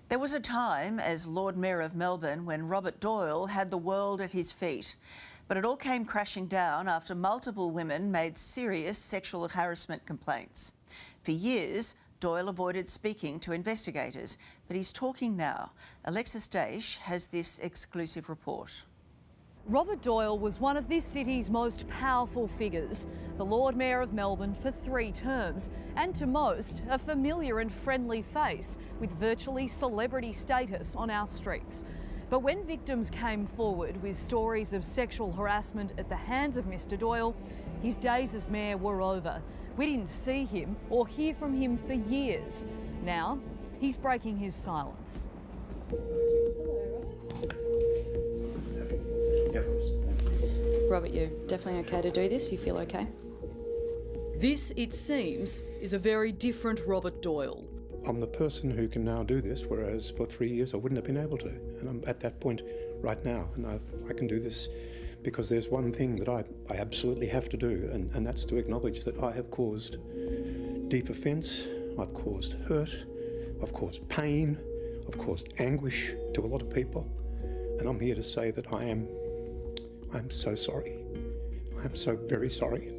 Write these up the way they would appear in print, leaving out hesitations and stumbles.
There was a time as Lord Mayor of Melbourne when Robert Doyle had the world at his feet. But it all came crashing down after multiple women made serious sexual harassment complaints. For years, Doyle avoided speaking to investigators, but he's talking now. Alexis Daish has this exclusive report. Robert Doyle was one of this city's most powerful figures, the Lord Mayor of Melbourne for 3 terms, and to most, a familiar and friendly face with virtually celebrity status on our streets. But when victims came forward with stories of sexual harassment at the hands of Mr Doyle, his days as mayor were over. We didn't see him or hear from him for years. Now, he's breaking his silence. Robert, you're definitely okay to do this? You feel okay? This, it seems, is a very different Robert Doyle. I'm the person who can now do this, whereas for 3 years I wouldn't have been able to. And I'm at that point right now, and I can do this because there's one thing that I absolutely have to do, and that's to acknowledge that I have caused deep offence, I've caused hurt, I've caused pain, I've caused anguish to a lot of people, and I'm here to say that I'm so sorry. I'm so very sorry.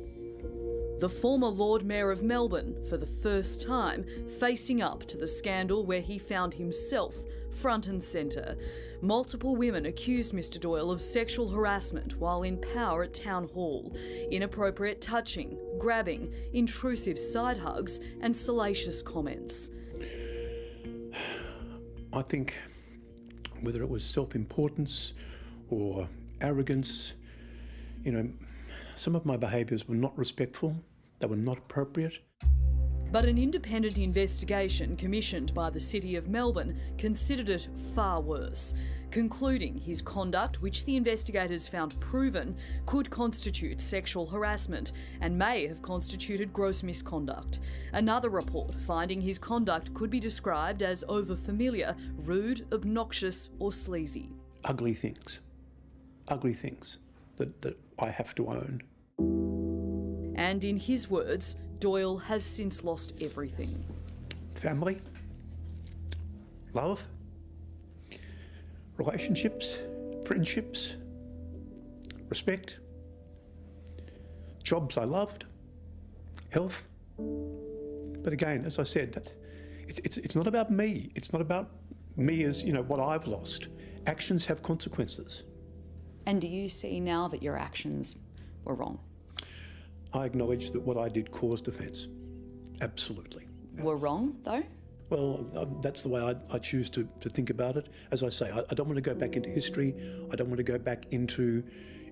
The former Lord Mayor of Melbourne, for the first time, facing up to the scandal where he found himself front and centre. Multiple women accused Mr Doyle of sexual harassment while in power at Town Hall. Inappropriate touching, grabbing, intrusive side hugs and salacious comments. I think whether it was self-importance or arrogance, you know, some of my behaviours were not respectful, they were not appropriate. But an independent investigation commissioned by the City of Melbourne considered it far worse, concluding his conduct, which the investigators found proven, could constitute sexual harassment and may have constituted gross misconduct. Another report finding his conduct could be described as overfamiliar, rude, obnoxious or sleazy. Ugly things that I have to own. And in his words, Doyle has since lost everything. Family, love, relationships, friendships, respect, jobs I loved, health. But again, as I said, that it's not about me. It's not about me as, you know, what I've lost. Actions have consequences. And do you see now that your actions were wrong? I acknowledge that what I did caused offence. Absolutely. Were wrong, though? Well, that's the way I choose to think about it. As I say, I don't want to go back into history. I don't want to go back into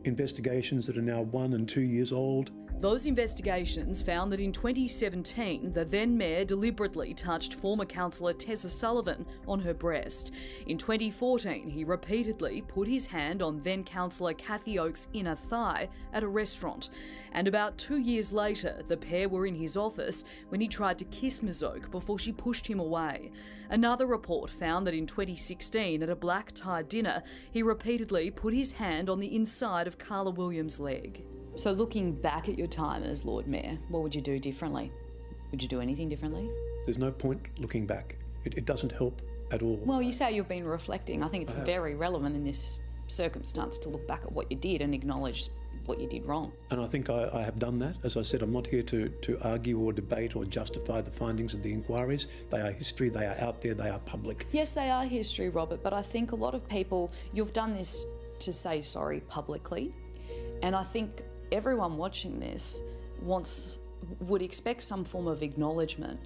investigations that are now 1 and 2 years old. Those investigations found that in 2017, the then Mayor deliberately touched former councillor Tessa Sullivan on her breast. In 2014, he repeatedly put his hand on then councillor Kathy Oakes' inner thigh at a restaurant. And about 2 years later, the pair were in his office when he tried to kiss Ms Oak before she pushed him away. Another report found that in 2016, at a black-tie dinner, he repeatedly put his hand on the inside of Carla Williams' leg. So looking back at your time as Lord Mayor, what would you do differently? Would you do anything differently? There's no point looking back. It doesn't help at all. Well, you say you've been reflecting. I think it's very relevant in this circumstance to look back at what you did and acknowledge what you did wrong. And I think I have done that. As I said, I'm not here to argue or debate or justify the findings of the inquiries. They are history, they are out there, they are public. Yes, they are history, Robert, but I think a lot of people, you've done this to say sorry publicly, and I think everyone watching this would expect some form of acknowledgement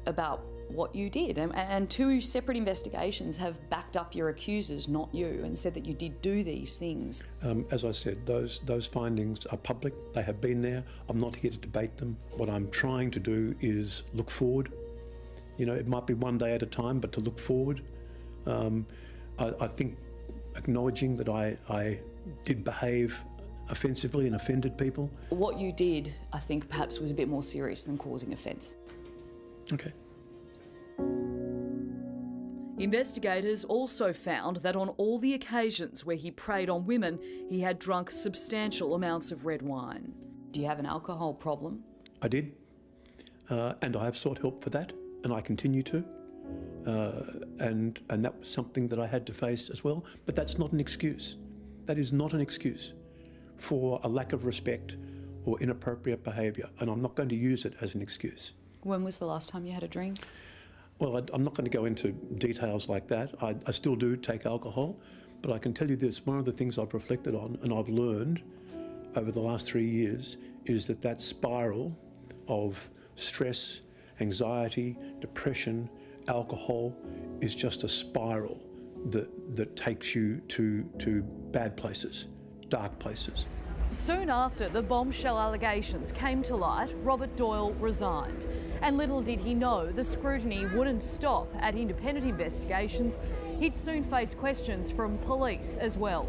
about what you did. And 2 separate investigations have backed up your accusers, not you, and said that you did do these things. As I said, those findings are public. They have been there. I'm not here to debate them. What I'm trying to do is look forward. You know, it might be one day at a time, but to look forward. I think acknowledging that I did behave offensively and offended people. What you did, I think, perhaps was a bit more serious than causing offence. Okay. Investigators also found that on all the occasions where he preyed on women, he had drunk substantial amounts of red wine. Do you have an alcohol problem? I did, and I have sought help for that, and I continue to. and that was something that I had to face as well. But that's not an excuse. That is not an excuse for a lack of respect or inappropriate behaviour, and I'm not going to use it as an excuse. When was the last time you had a drink? Well, I'm not going to go into details like that. I still do take alcohol, but I can tell you this, one of the things I've reflected on and I've learned over the last 3 years is that spiral of stress, anxiety, depression, alcohol is just a spiral that takes you to bad places, dark places. Soon after the bombshell allegations came to light, Robert Doyle resigned. And little did he know the scrutiny wouldn't stop at independent investigations. He'd soon face questions from police as well.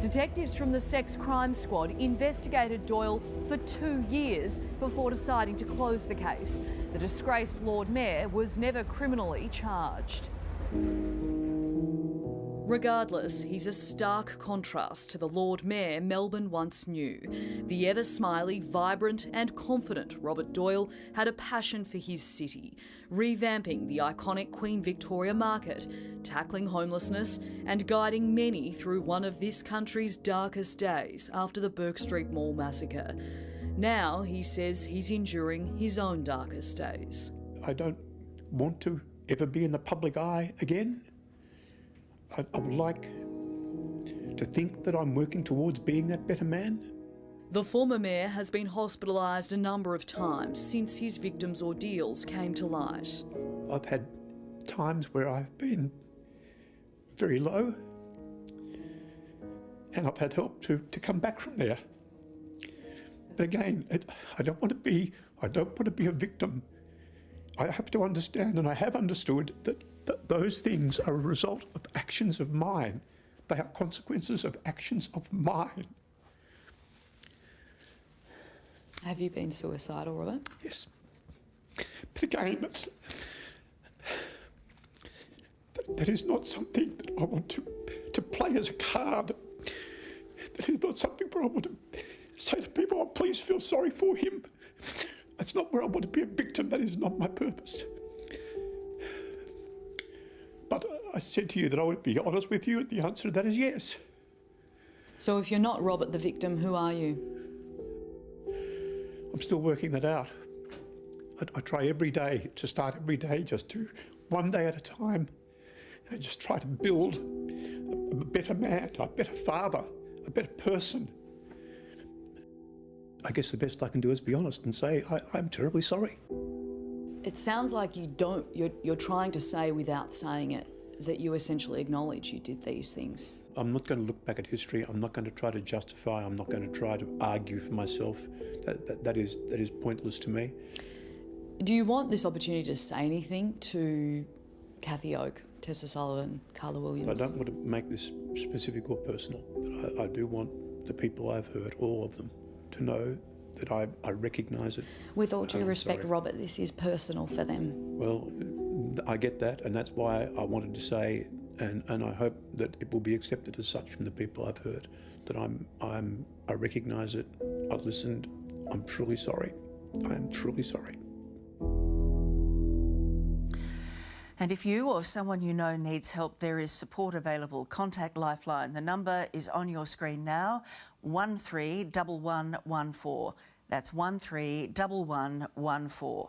Detectives from the Sex Crime Squad investigated Doyle for 2 years before deciding to close the case. The disgraced Lord Mayor was never criminally charged. Regardless, he's a stark contrast to the Lord Mayor Melbourne once knew. The ever-smiley, vibrant and confident Robert Doyle had a passion for his city, revamping the iconic Queen Victoria Market, tackling homelessness and guiding many through one of this country's darkest days after the Bourke Street Mall massacre. Now he says he's enduring his own darkest days. I don't want to ever be in the public eye again. I would like to think that I'm working towards being that better man. The former mayor has been hospitalised a number of times since his victims' ordeals came to light. I've had times where I've been very low and I've had help to come back from there. But again, I don't want to be a victim. I have to understand, and I have understood, that those things are a result of actions of mine. They are consequences of actions of mine. Have you been suicidal, Robert? Yes. But again, that is not something that I want to play as a card. That is not something where I want to say to people, oh, please feel sorry for him. That's not where I want to be a victim. That is not my purpose. But I said to you that I would be honest with you, and the answer to that is yes. So if you're not Robert the victim, who are you? I'm still working that out. I try every day to start every day, just to one day at a time, and just try to build a better man, a better father, a better person. I guess the best I can do is be honest and say, I'm terribly sorry. It sounds like you're trying to say without saying it that you essentially acknowledge you did these things. I'm not going to look back at history. I'm not going to try to justify. I'm not going to try to argue for myself. That is pointless to me. Do you want this opportunity to say anything to Cathy Oak, Tessa Sullivan, Carla Williams? I don't want to make this specific or personal, but I do want the people I've hurt, all of them, to know that I recognise it. With all due respect, sorry. Robert, this is personal for them. Well, I get that, and that's why I wanted to say, and I hope that it will be accepted as such from the people I've hurt, that I recognise it, I listened, I'm truly sorry. I am truly sorry. And if you or someone you know needs help, there is support available. Contact Lifeline. The number is on your screen now, 131114. That's 131114.